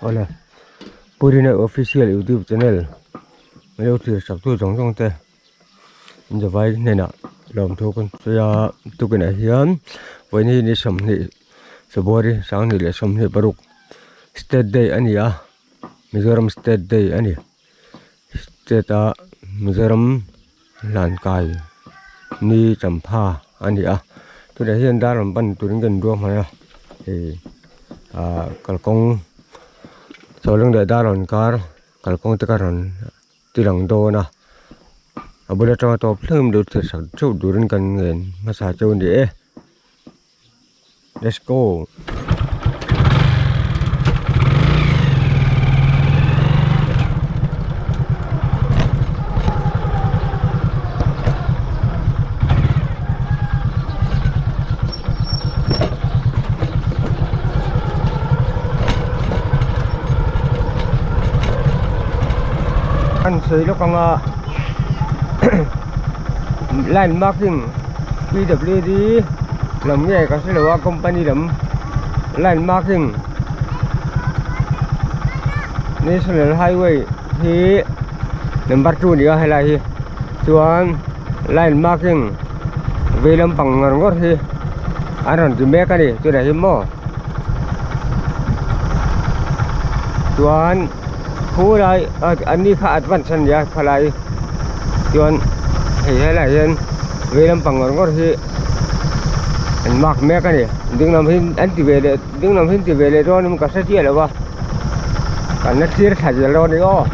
Hola, Purina official YouTube channel. Mấy đầu tiên sắp tôi giống thế. Giờ vai này nè, làm thôi con. Rồi tôi cái này hiếm. Vậy nên đi sắm này, sắp đi sáng này lại sắm này baruk. State Day anh à, Mizoram State Day anh. State Mizoram Lankai ni Champha anh à. Tôi đã hiện ra làm ban tôi gần đua mà. Thì kalkong soalnya nggak ada roncar kalkong tekaran tilang do na abu dah tahu top film dulu tersak jauh durin kan ngen masa jauh ni let's go. Anh thấy nó còn landmarking PWD làm nghề các cái loại company làm landmarking National Highway thì number 2 nữa hay là gì chuan landmarking về làm bằng ngót thì anh còn tìm cái này tôi đã hiểu mò chuan khu này anh đi khá advance anh ya phải lại chuan hay là hiện về làm bằng ngót thì anh mặc mấy cái này đừng làm hin anh thì về để đừng làm hin thì về để đó nhưng mà cái gì là ba cái nó chia thay ra đó đi ô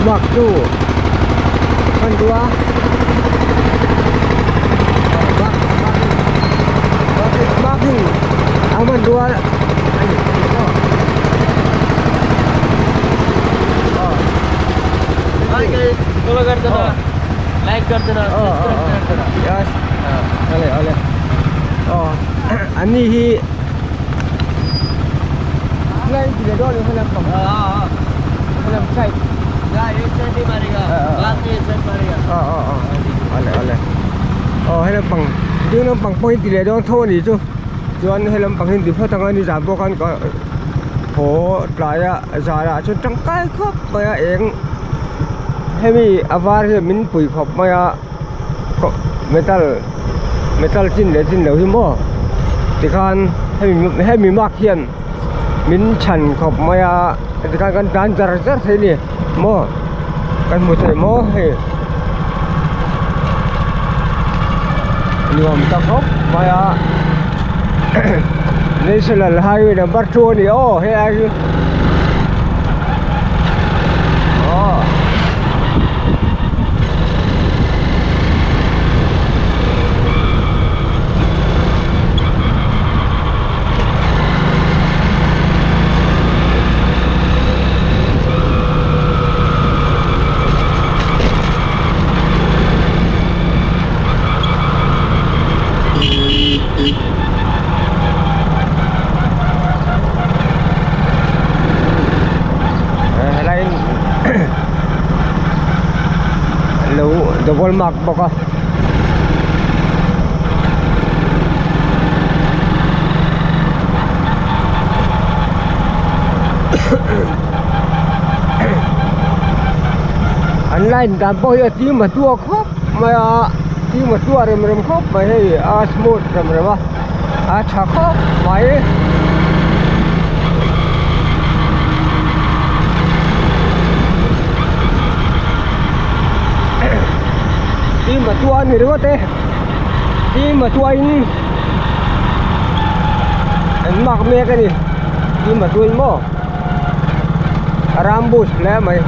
waktu kan dua bagi aman dua follow कर देना like कर देना subscribe कर देना yes oleh ani hi lain tidak dulu film film saya ya ये सेट ही मारेगा बाद में ये सेट मारेगा oleh hay là bằng chứ nó bằng point thì đó thôi thì chứ chứ anh hay là bằng hình thì phát thằng anh đi giảm vô con có hổ lại giả là cho trắng cái khóc bây giờ em hay bị avar thì mình bụi khóc bây giờ metal chín để chín đầu thì mua thì con hay bị mắc hiện mình chăn khóc bây giờ thì con đàn rất thế này mua cái một thầy mua thì nhưng ta khóc bây giờ National Highway number 2 này hay ai double mark baka online dan boy ti ma tua khop ma ti ma tua rem khop ma hey smooth rem ba cha khop mai đi mà tua này đúng không thế đi mà tua anh mặc mẹ cái gì đi mà tua anh mò rambut lẽ mày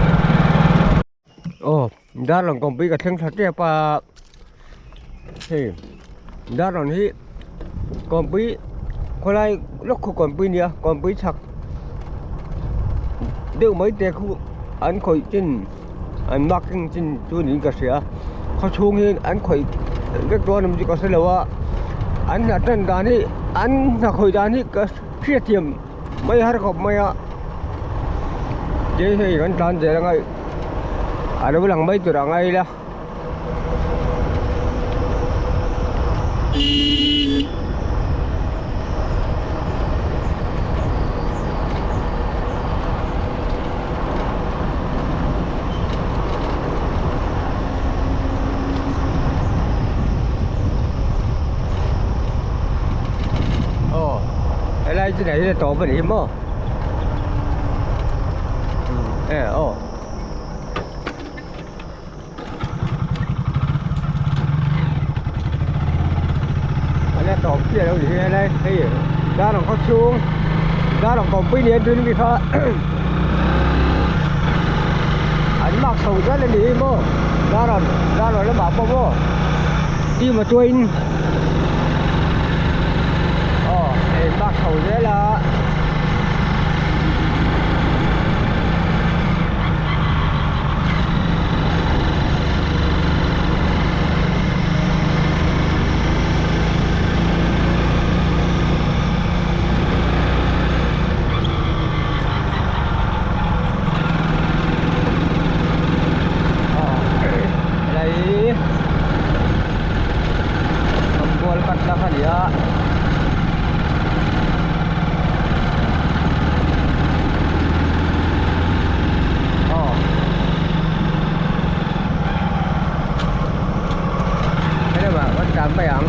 Đó là còn bị cái thân thật đẹp thì đã rồi hi còn bí có lại lúc không còn bí nữa còn bí sặc đều mấy tiền khu anh khỏi trên anh mặc trên tôi nhìn cái gìเขาชงเองอันข่อยเรียกตัวนึงจะก็เสร็จแล้วว่าอันนั้นด้านนี้อันนักข่อยด้านนี้ก็เพี้ยเทียมไม่หาขอบไม่อะเจ๊ให้กันตานเจริญไงอะไรบ้างไม่ตัวไงล่ะอะไรที่ไหนจะต่อไปไหนมั้งโอ้อะไรต่อเกี่ยวหรืออะไรเฮ้ยด้านของเขาชูงด้านของกองปีนี้ดูนี่มีเขาอันมากสูงด้านนี้มั้งด้านแล้วแบบมั้งที่มาช่วยมากเขาเนี่ยละอะไรทำบอลกัดละกันเนี่ยcảm mày ăn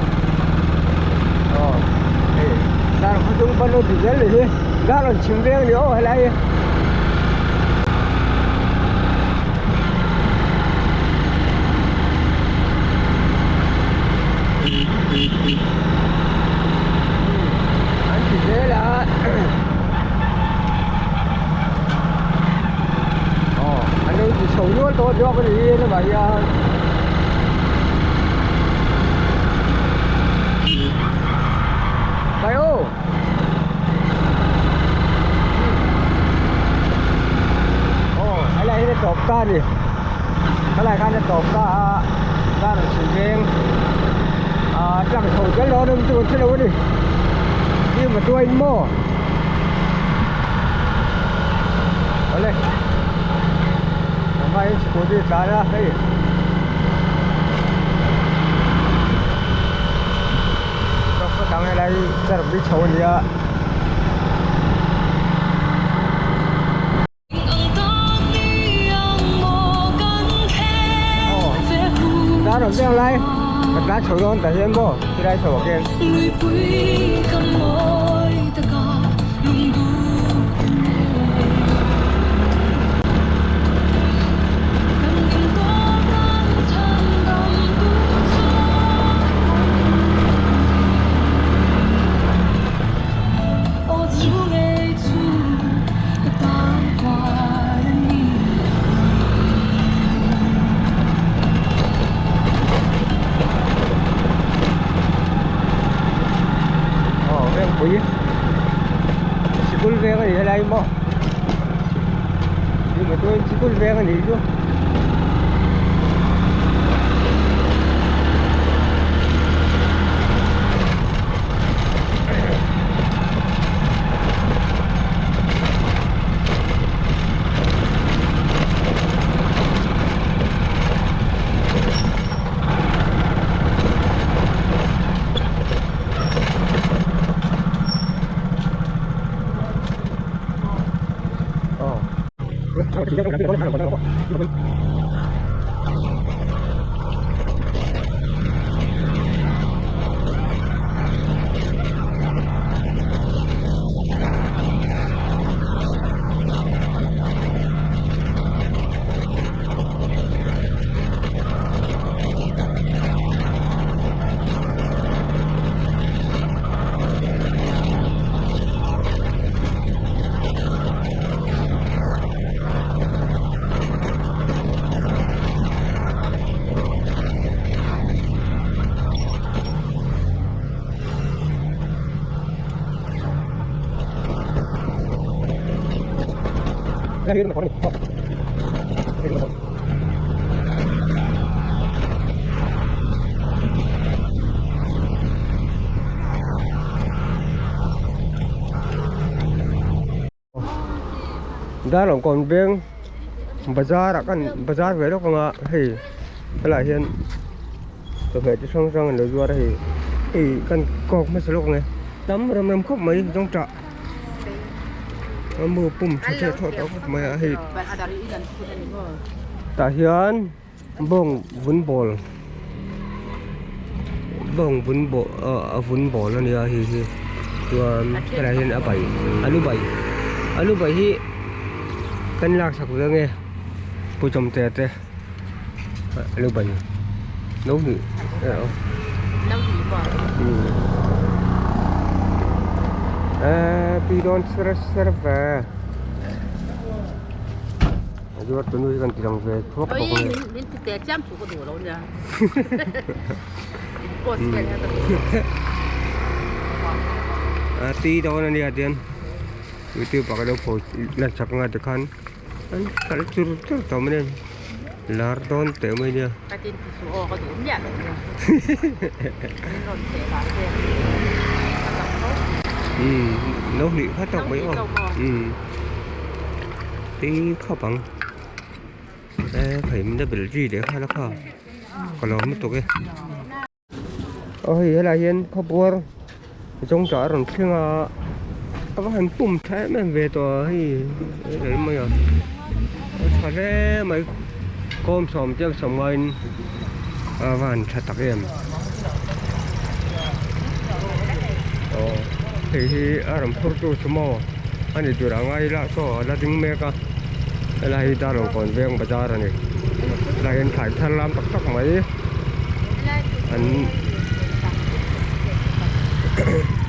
ra không chung bao nhiêu tiền rồi ra là chừng riêng nữa hay là anh chỉ thế là anh ấy chỉ sống luôn tôi cho cái gì nó vậyไปโอ้อะไรที่ตบก้าดิอะไรกันจะตบก้าก้าหนังสือเองจังถูกจะรอดึงตัวเชื่อวะดินี่มาตัวอินโม่เอาเลยทำไมสกุลที่สาระเฮ้ยทำอะไรจะรับผิดชอบเนี่ยđã được đeo lại thật đã chịu luôn tại em bố thì đây chịu kiện quý chỉ có về cái gì đây mà nhưng mà tôi chỉ có về cái gì chứ cái gì nó còn đã lòng còn bên bazaar đã kan bazaar về đó không ạ thì lại hiện tôi về cho xong xong rồi vừa đây thì kan cọc mấy số lúc này tắm râm khóc mấy trong trọ mưa bùm thế thôi đó mấy thì tại hiện bông vun bò vun bò là này thì cái này hiện alu bảy hi kan lak sak ra nghe pu chom te te alu bảy nấu gì nấu gì mà we don't serve rồi tôi nuôi con tiền về thuốc ôi mình để chăm chú có đủ đâu nha bớt cái này tí đó là đi tiền itu pakai do po lan sak nga dekan an kala chur to menen lar don te mai dia cái tin thì số có đủ nhặt được nha còn thể lại thêm nấu lị phát tộc mấy không tí khó bằng phải mình đã bị gì để khai nó khó còn lo mất tục ấy ôi là hiền khó bùa trong chợ rồi khi mà có hành bùm thế mà về tòa thì đấy mà giờ thật ra mấy con sòm chơi sòm ngân và thật tặc em thì ở trong phố tôi small anh ấy tôi đang ngay là so là tiếng mẹ cả là hiện ta rồi còn về bazaar này là hiện phải thân làm tắc tắc mấy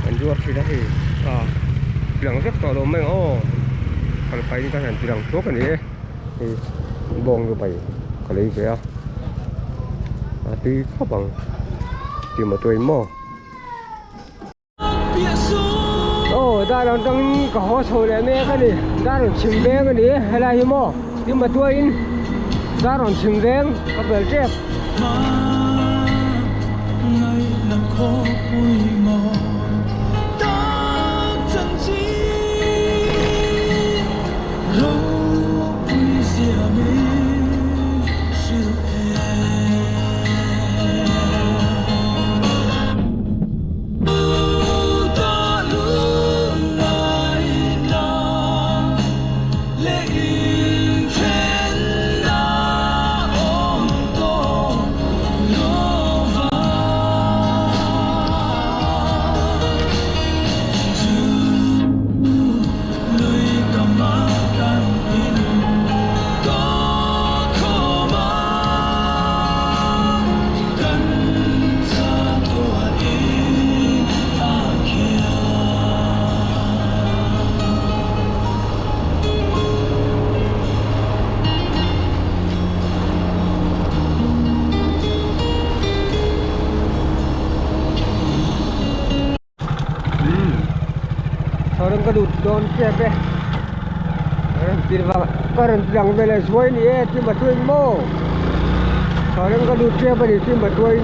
anh du học thì đó thì bilang rất to lắm oh kalau pagi kan yang bilang tu kan ni bong tu pagi kalau itu ya tapi kapang di motor mo oh dah orang tang kau hos hole me kan ni dah orang cimbe kan ni helai mo di motor in dah orang cimbe kapal cep orang kadut don siapa tidak orang yang bela suai ni timba tuin mo orang kadut siapa ni timba tuin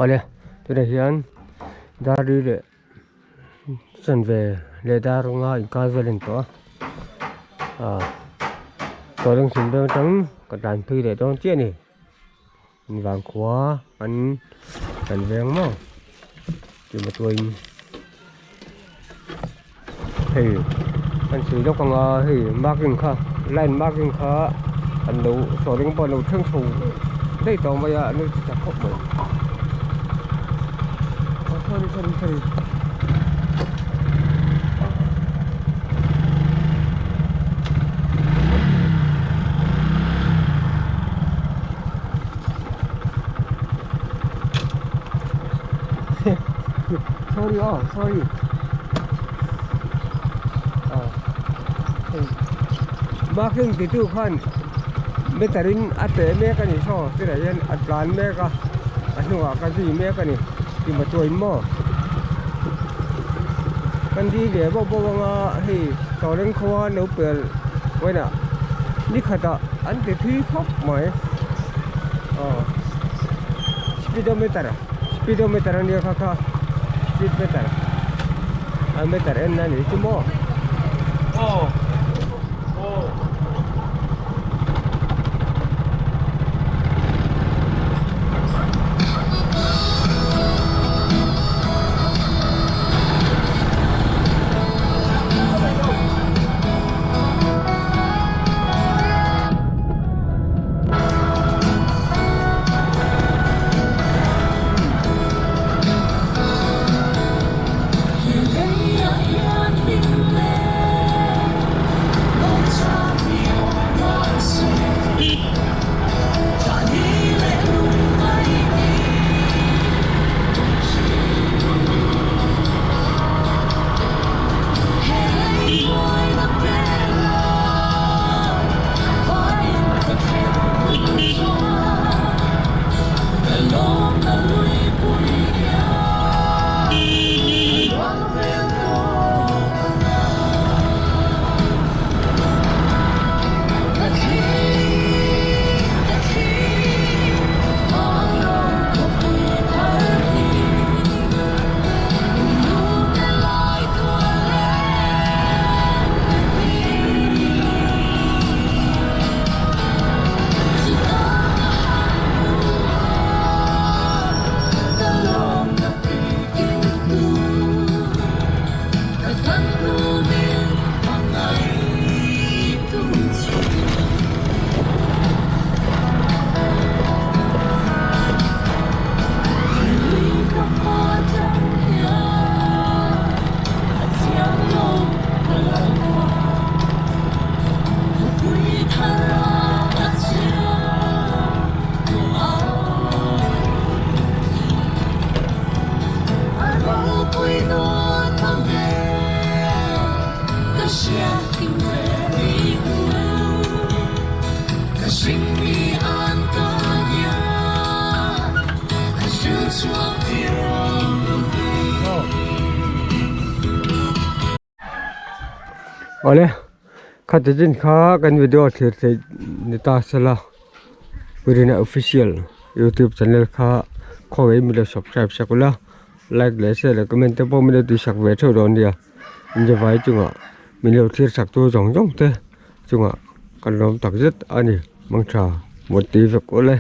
Ole, tôi đây hiện đã đi để sân về để đã rong ai cá về lên to. Tôi đang xin đơn trắng cái đàn thư để đón chuyện này. Vàng quá anh vàng mà. Thì mà tôi thì anh sử dụng con thì marking kha, line marking kha anh đủ số đến bao lâu thương thủ đây tao bây giờ nó chặt khóc rồi. Sorry. Sorry. Marking itu kan betarin ate mereka ni so tidak yang atlan mereka anu kasih mereka ni di betul mo kan di dia bawa hei orang kawan neu pel wena ni kata ante thui khop mai speedometer dia kakak speedometer meter enna ni cuma Oleh, kata jen kha kan video thir nita sala Purina official YouTube channel kha khoi mi le subscribe sakula like le share comment te po mi le tu sak ve tho don dia inje vai chunga mi le thir sak tu jong te chunga kan rom tak jet ani mangtha một tí việc của lên